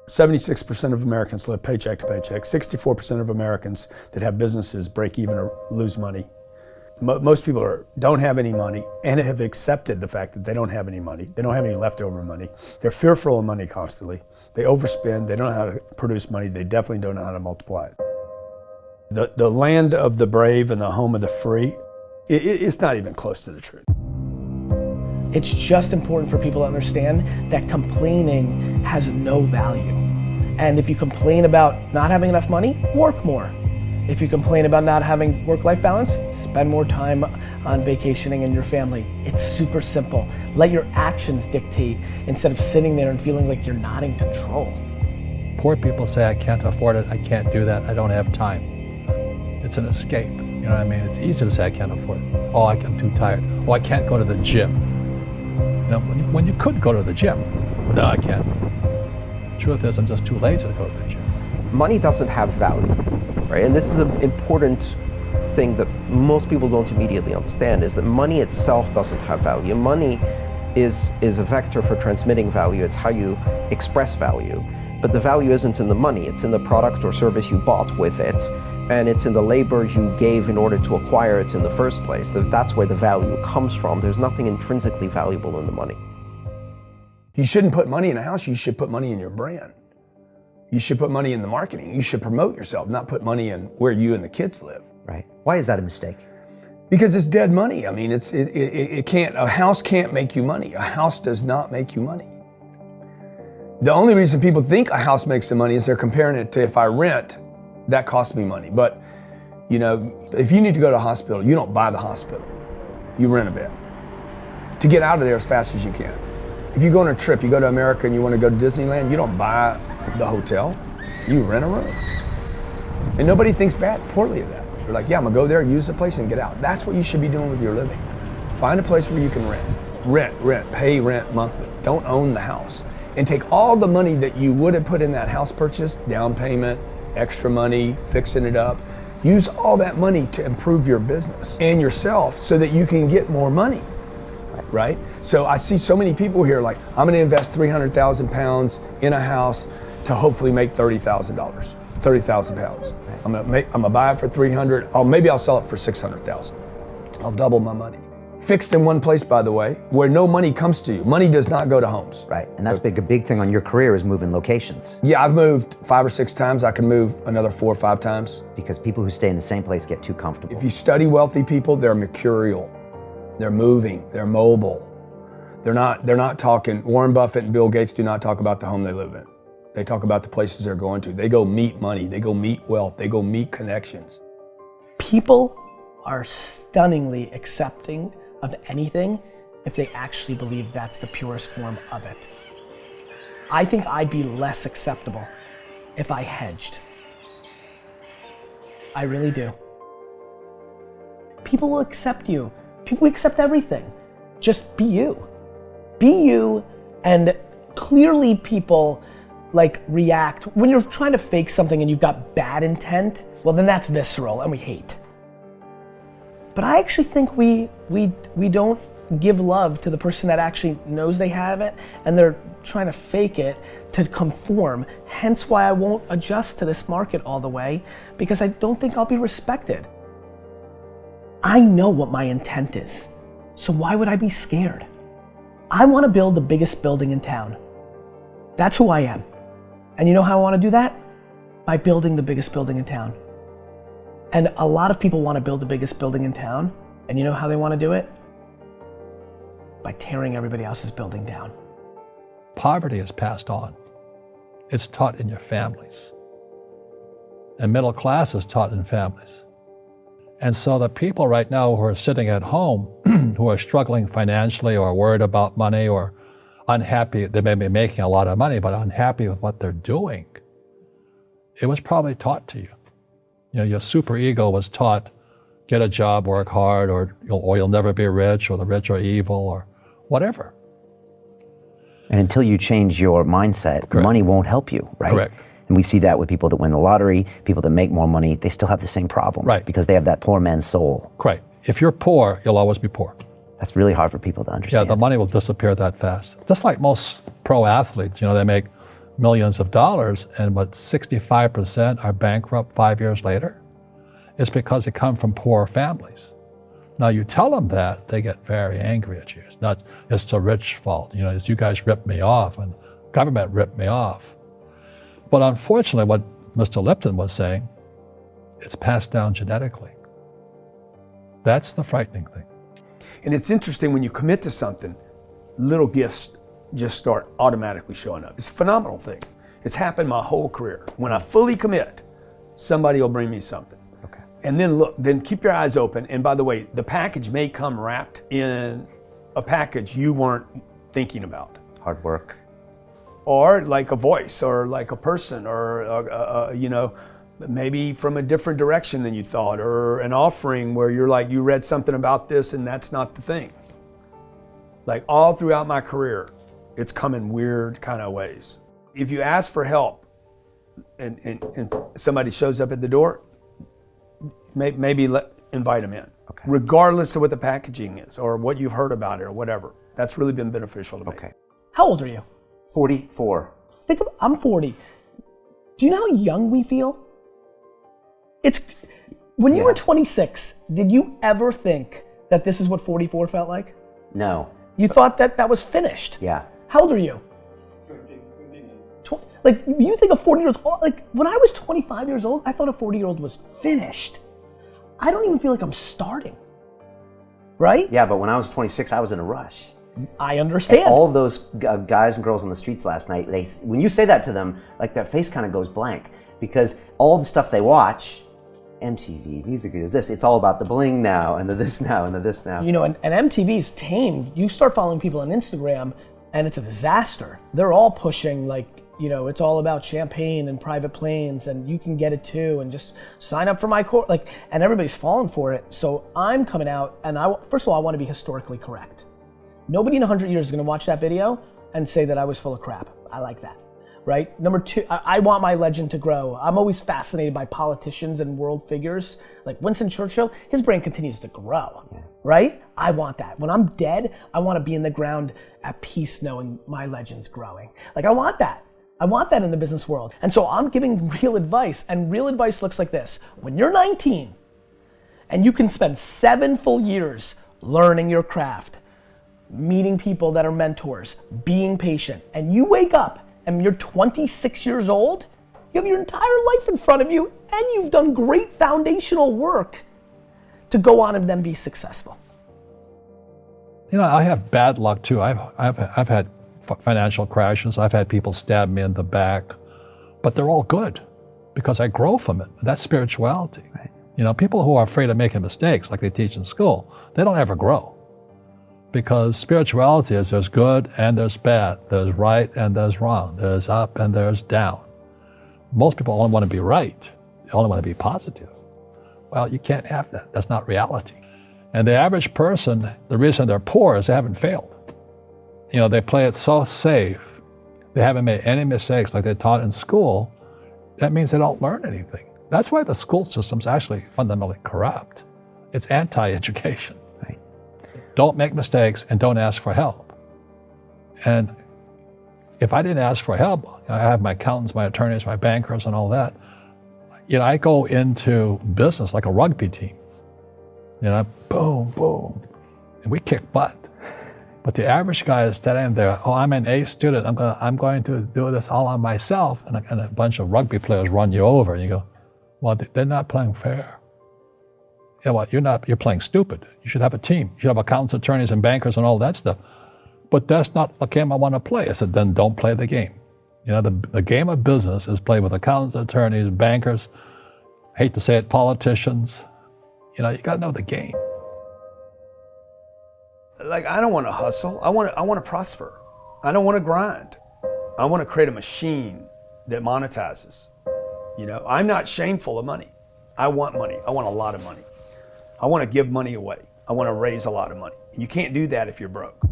76% of Americans live paycheck to paycheck. 64% of Americans that have businesses break even or lose money. Most people don't have any money and have accepted the fact that they don't have any money. They don't have any leftover money. They're fearful of money constantly. They overspend. They don't know how to produce money. They definitely don't know how to multiply it. The land of the brave and the home of the free, it's not even close to the truth. It's just important for people to understand that complaining has no value. And if you complain about not having enough money, work more. If you complain about not having work-life balance, spend more time on vacationing and your family. It's super simple. Let your actions dictate instead of sitting there and feeling like you're not in control. Poor people say, I can't afford it, I can't do that, I don't have time. It's an escape, you know what I mean? It's easy to say, I can't afford it. Oh, I'm too tired. Oh, I can't go to the gym. You know, when you could go to the gym, no, I can't. Truth is, I'm just too lazy to go to the gym. Money doesn't have value, right? And this is an important thing that most people don't immediately understand, is that money itself doesn't have value. Money is a vector for transmitting value. It's how you express value. But the value isn't in the money, it's in the product or service you bought with it, and it's in the labor you gave in order to acquire it in the first place. That's where the value comes from. There's nothing intrinsically valuable in the money. You shouldn't put money in a house, you should put money in your brand. You should put money in the marketing. You should promote yourself, not put money in where you and the kids live. Right. Why is that a mistake? Because it's dead money. I mean, it can't, a house can't make you money. A house does not make you money. The only reason people think a house makes them money is they're comparing it to, if I rent, that costs me money. But, you know, if you need to go to a hospital, you don't buy the hospital. You rent a bed to get out of there as fast as you can. If you go on a trip, you go to America and you want to go to Disneyland, you don't buy the hotel, you rent a room. And nobody thinks poorly of that. They're like, yeah, I'm gonna go there, use the place and get out. That's what you should be doing with your living. Find a place where you can rent, pay rent monthly. Don't own the house. And take all the money that you would have put in that house purchase, down payment, extra money, fixing it up, use all that money to improve your business and yourself so that you can get more money. Right? So I see so many people here like, I'm gonna invest 300,000 pounds in a house to hopefully make $30,000, 30,000 pounds. I'm gonna buy it for 300, maybe I'll sell it for 600,000. I'll double my money. Fixed in one place, by the way, where no money comes to you. Money does not go to homes. Right, and that's a big thing on your career is moving locations. Yeah, I've moved 5 or 6 times. I can move another 4 or 5 times. Because people who stay in the same place get too comfortable. If you study wealthy people, they're mercurial. They're moving, they're mobile. They're not talking, Warren Buffett and Bill Gates do not talk about the home they live in. They talk about the places they're going to. They go meet money, they go meet wealth, they go meet connections. People are stunningly accepting of anything if they actually believe that's the purest form of it. I think I'd be less acceptable if I hedged. I really do. People will accept you. People accept everything. Just be you. Be you, and clearly people like react. When you're trying to fake something and you've got bad intent, well then that's visceral and we hate. But I actually think we don't give love to the person that actually knows they have it and they're trying to fake it to conform. Hence why I won't adjust to this market all the way, because I don't think I'll be respected. I know what my intent is, so why would I be scared? I want to build the biggest building in town. That's who I am. And you know how I want to do that? By building the biggest building in town. And a lot of people want to build the biggest building in town, and you know how they want to do it? By tearing everybody else's building down. Poverty is passed on. It's taught in your families. And middle class is taught in families. And so the people right now who are sitting at home, who are struggling financially or worried about money or unhappy, they may be making a lot of money, but unhappy with what they're doing, it was probably taught to you. You know, your super ego was taught, get a job, work hard, or you'll never be rich, or the rich are evil, or whatever. And until you change your mindset, Correct. Money won't help you, right? Correct. And we see that with people that win the lottery, people that make more money, they still have the same problems. Right. Because they have that poor man's soul. Correct. If you're poor, you'll always be poor. That's really hard for people to Yeah, understand. the money will disappear that fast. Just like most pro athletes, you know, they make millions of dollars, and what, 65% are bankrupt 5 years later? It's because they come from poor families. Now you tell them that, they get very angry at you. It's the rich fault. It's you guys ripped me off and government ripped me off. But unfortunately, what Mr. Lipton was saying, it's passed down genetically. That's the frightening thing. And it's interesting when you commit to something, little gifts just start automatically showing up. It's a phenomenal thing. It's happened my whole career. When I fully commit, somebody will bring me something. Okay. And then keep your eyes open. And by the way, the package may come wrapped in a package you weren't thinking about. Hard work. Or like a voice, or like a person, or maybe from a different direction than you thought, or an offering where you're like, you read something about this and that's not the thing. Like all throughout my career, it's come in weird kind of ways. If you ask for help and somebody shows up at the door, maybe invite them in. Okay. Regardless of what the packaging is or what you've heard about it or whatever. That's really been beneficial to me. Okay. How old are you? 44. I'm 40. Do you know how young we feel? When you were 26, did you ever think that this is what 44 felt like? No. You thought that was finished? Yeah. How old are you? Like, you think a 40-year-old, like when I was 25 years old, I thought a 40-year-old was finished. I don't even feel like I'm starting, right? Yeah, but when I was 26, I was in a rush. I understand. All of those guys and girls on the streets last night, when you say that to them, like their face kind of goes blank because all the stuff they watch, MTV, music is this, it's all about the bling now and the this now and the this now. And MTV's tamed. You start following people on Instagram and it's a disaster. They're all pushing it's all about champagne and private planes and you can get it too and just sign up for my course. And everybody's falling for it. So I'm coming out and first of all, I want to be historically correct. Nobody in 100 years is going to watch that video and say that I was full of crap. I like that, right? Number two, I want my legend to grow. I'm always fascinated by politicians and world figures. Like Winston Churchill, his brain continues to grow, right? I want that. When I'm dead, I want to be in the ground at peace knowing my legend's growing. Like I want that. I want that in the business world. And so I'm giving real advice, and real advice looks like this. When you're 19 and you can spend 7 full years learning your craft, meeting people that are mentors, being patient, and you wake up and you're 26 years old, you have your entire life in front of you and you've done great foundational work to go on and then be successful. I have bad luck too. I've had financial crashes. I've had people stab me in the back, but they're all good because I grow from it. That's spirituality. Right. People who are afraid of making mistakes like they teach in school, they don't ever grow. Because spirituality is there's good and there's bad, there's right and there's wrong, there's up and there's down. Most people only want to be right, they only want to be positive. Well, you can't have that, that's not reality. And the average person, the reason they're poor is they haven't failed. They play it so safe, they haven't made any mistakes like they taught in school, that means they don't learn anything. That's why the school system's actually fundamentally corrupt. It's anti-education. Don't make mistakes and don't ask for help. And if I didn't ask for help, I have my accountants, my attorneys, my bankers and all that, I go into business like a rugby team. Boom, boom, and we kick butt. But the average guy is standing there, I'm an A student, I'm going to do this all on myself, and a bunch of rugby players run you over, and you go, well, they're not playing fair. You're playing stupid. You should have a team. You should have accountants, attorneys, and bankers and all that stuff. But that's not the game I want to play. I said, then don't play the game. The game of business is played with accountants, attorneys, bankers, hate to say it, politicians. You got to know the game. Like, I don't want to hustle. I want to prosper. I don't want to grind. I want to create a machine that monetizes. I'm not shameful of money. I want money. I want a lot of money. I want to give money away. I want to raise a lot of money. You can't do that if you're broke.